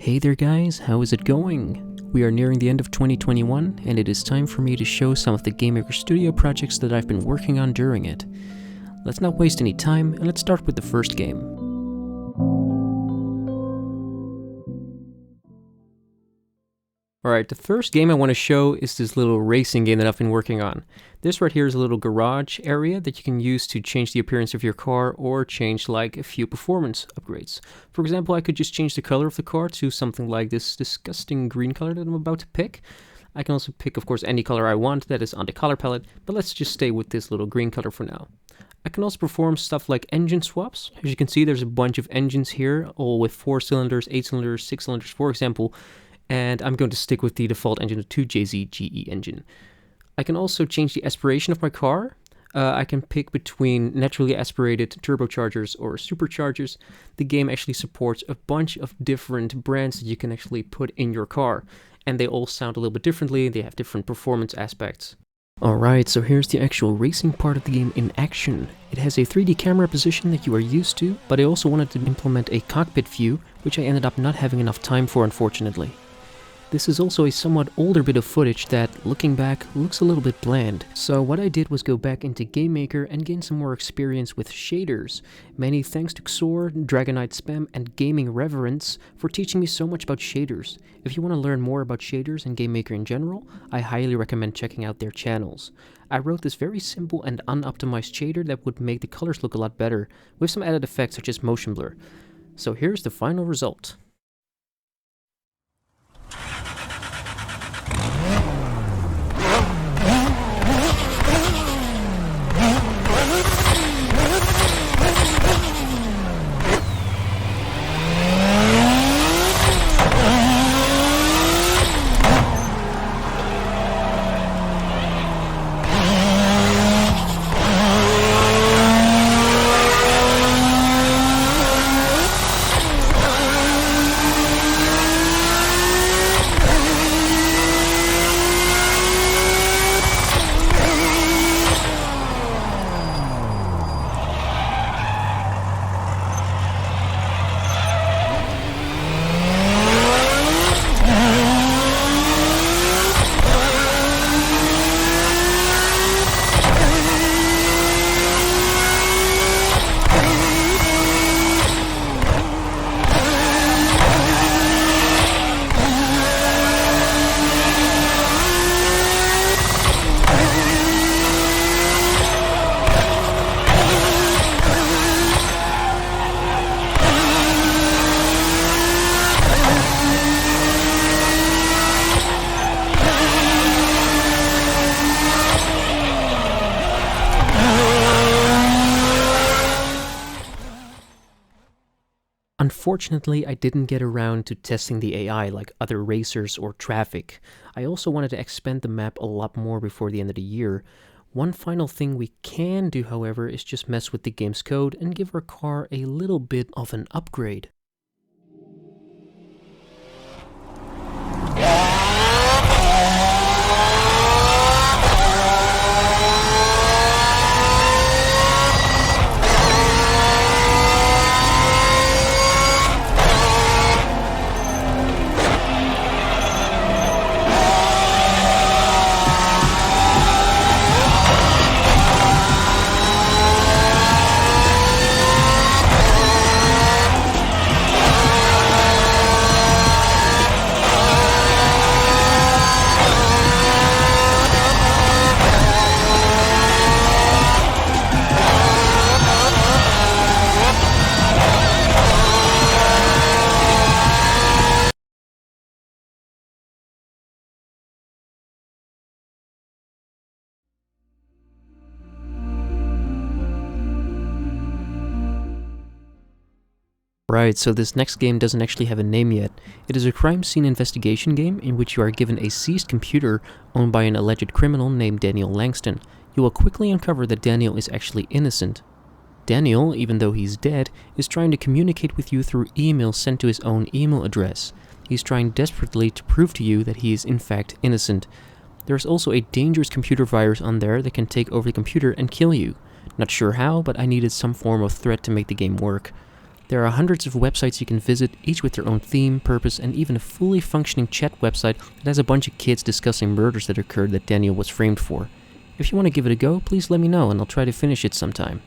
Hey there guys, how is it going? We are nearing the end of 2021 and it is time for me to show some of the GameMaker Studio projects that I've been working on during it. Let's not waste any time and let's start with the first game. Alright, the first game I want to show is this little racing game that I've been working on. This right here is a little garage area that you can use to change the appearance of your car or change like a few performance upgrades. For example, I could just change the color of the car to something like this disgusting green color that I'm about to pick. I can also pick, of course, any color I want that is on the color palette, but let's just stay with this little green color for now. I can also perform stuff like engine swaps. As you can see, there's a bunch of engines here, all with 4 cylinders, 8 cylinders, 6 cylinders, for example. And I'm going to stick with the default engine, the 2JZ GE engine. I can also change the aspiration of my car. I can pick between naturally aspirated turbochargers or superchargers. The game actually supports a bunch of different brands that you can actually put in your car. And they all sound a little bit differently, they have different performance aspects. Alright, so here's the actual racing part of the game in action. It has a 3D camera position that you are used to, but I also wanted to implement a cockpit view, which I ended up not having enough time for, unfortunately. This is also a somewhat older bit of footage that, looking back, looks a little bit bland. So what I did was go back into GameMaker and gain some more experience with shaders. Many thanks to Xor, Dragonite Spam, and Gaming Reverence for teaching me so much about shaders. If you want to learn more about shaders and GameMaker in general, I highly recommend checking out their channels. I wrote this very simple and unoptimized shader that would make the colors look a lot better, with some added effects such as motion blur. So here's the final result. Unfortunately, I didn't get around to testing the AI like other racers or traffic. I also wanted to expand the map a lot more before the end of the year. One final thing we can do, however, is just mess with the game's code and give our car a little bit of an upgrade. Right, so this next game doesn't actually have a name yet. It is a crime scene investigation game in which you are given a seized computer owned by an alleged criminal named Daniel Langston. You will quickly uncover that Daniel is actually innocent. Daniel, even though he's dead, is trying to communicate with you through emails sent to his own email address. He's trying desperately to prove to you that he is in fact innocent. There's also a dangerous computer virus on there that can take over the computer and kill you. Not sure how, but I needed some form of threat to make the game work. There are hundreds of websites you can visit, each with their own theme, purpose, and even a fully functioning chat website that has a bunch of kids discussing murders that occurred that Daniel was framed for. If you want to give it a go, please let me know and I'll try to finish it sometime.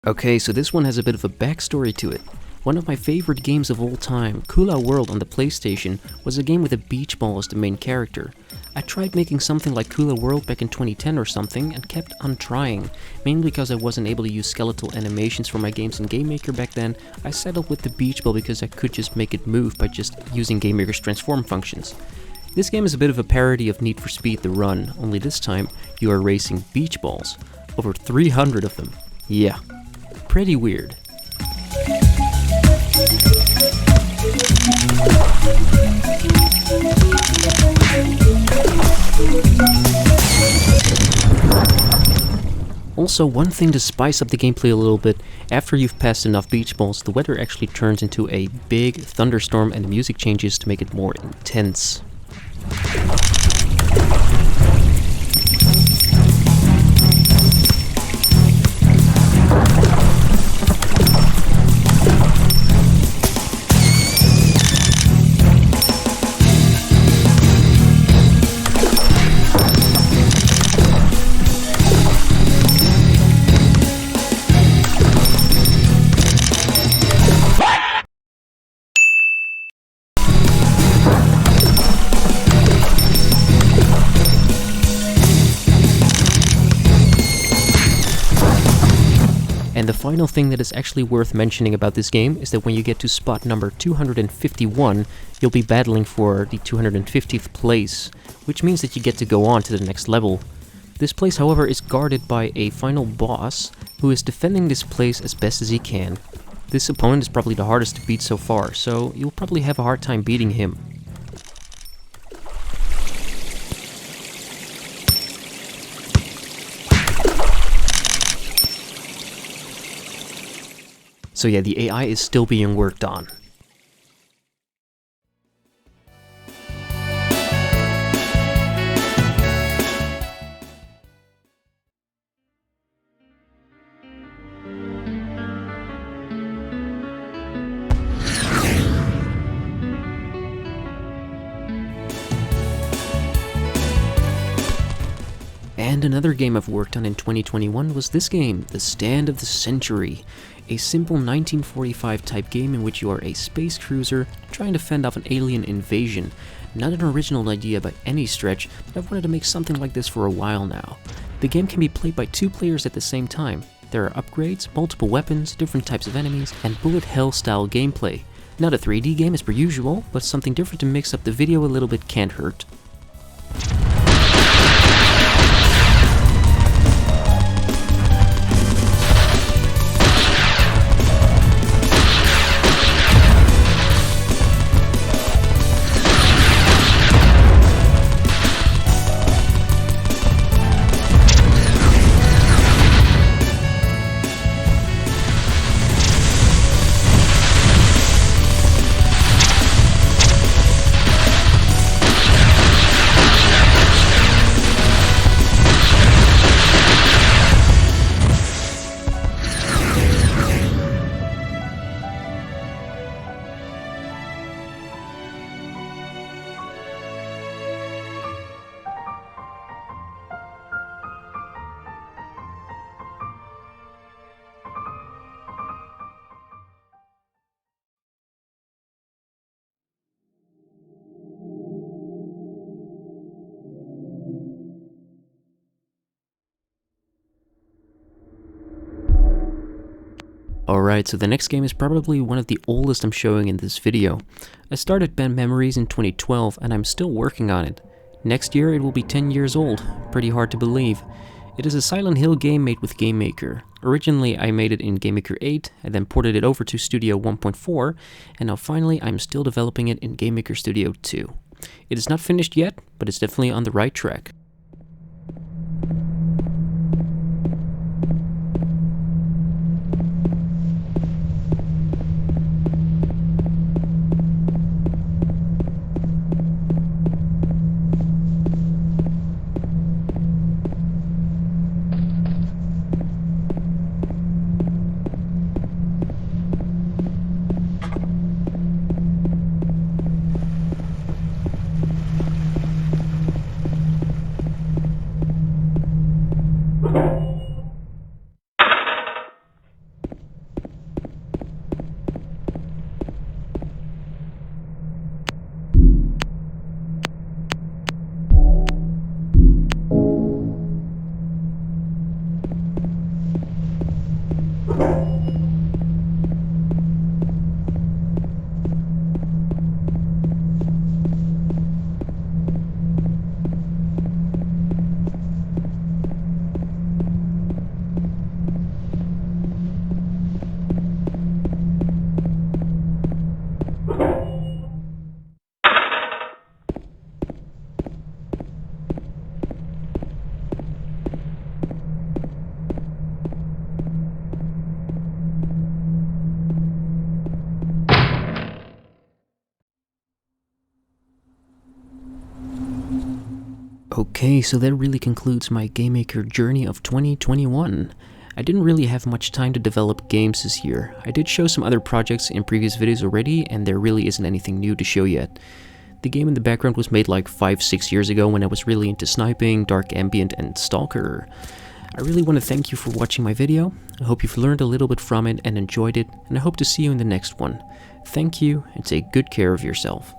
Okay, so this one has a bit of a backstory to it. One of my favorite games of all time, Kula World on the PlayStation, was a game with a beach ball as the main character. I tried making something like Kula World back in 2010 or something and kept on trying. Mainly because I wasn't able to use skeletal animations for my games in GameMaker back then, I settled with the beach ball because I could just make it move by just using GameMaker's transform functions. This game is a bit of a parody of Need for Speed The Run, only this time you are racing beach balls. Over 300 of them. Yeah. Pretty weird. Also, one thing to spice up the gameplay a little bit, after you've passed enough beach balls, the weather actually turns into a big thunderstorm and the music changes to make it more intense. And the final thing that is actually worth mentioning about this game is that when you get to spot number 251, you'll be battling for the 250th place, which means that you get to go on to the next level. This place, however, is guarded by a final boss, who is defending this place as best as he can. This opponent is probably the hardest to beat so far, so you'll probably have a hard time beating him. So yeah, the AI is still being worked on. And another game I've worked on in 2021 was this game, The Stand of the Century. A simple 1945 type game in which you are a space cruiser trying to fend off an alien invasion. Not an original idea by any stretch, but I've wanted to make something like this for a while now. The game can be played by 2 players at the same time. There are upgrades, multiple weapons, different types of enemies, and bullet hell style gameplay. Not a 3D game as per usual, but something different to mix up the video a little bit can't hurt. Alright, so the next game is probably one of the oldest I'm showing in this video. I started Band Memories in 2012 and I'm still working on it. Next year it will be 10 years old, pretty hard to believe. It is a Silent Hill game made with GameMaker. Originally I made it in GameMaker 8 and then ported it over to Studio 1.4, and now finally I'm still developing it in GameMaker Studio 2. It is not finished yet, but it's definitely on the right track. Okay, so that really concludes my GameMaker journey of 2021. I didn't really have much time to develop games this year. I did show some other projects in previous videos already, and there really isn't anything new to show yet. The game in the background was made like 5-6 years ago when I was really into sniping, dark ambient, and stalker. I really want to thank you for watching my video. I hope you've learned a little bit from it and enjoyed it, and I hope to see you in the next one. Thank you, and take good care of yourself.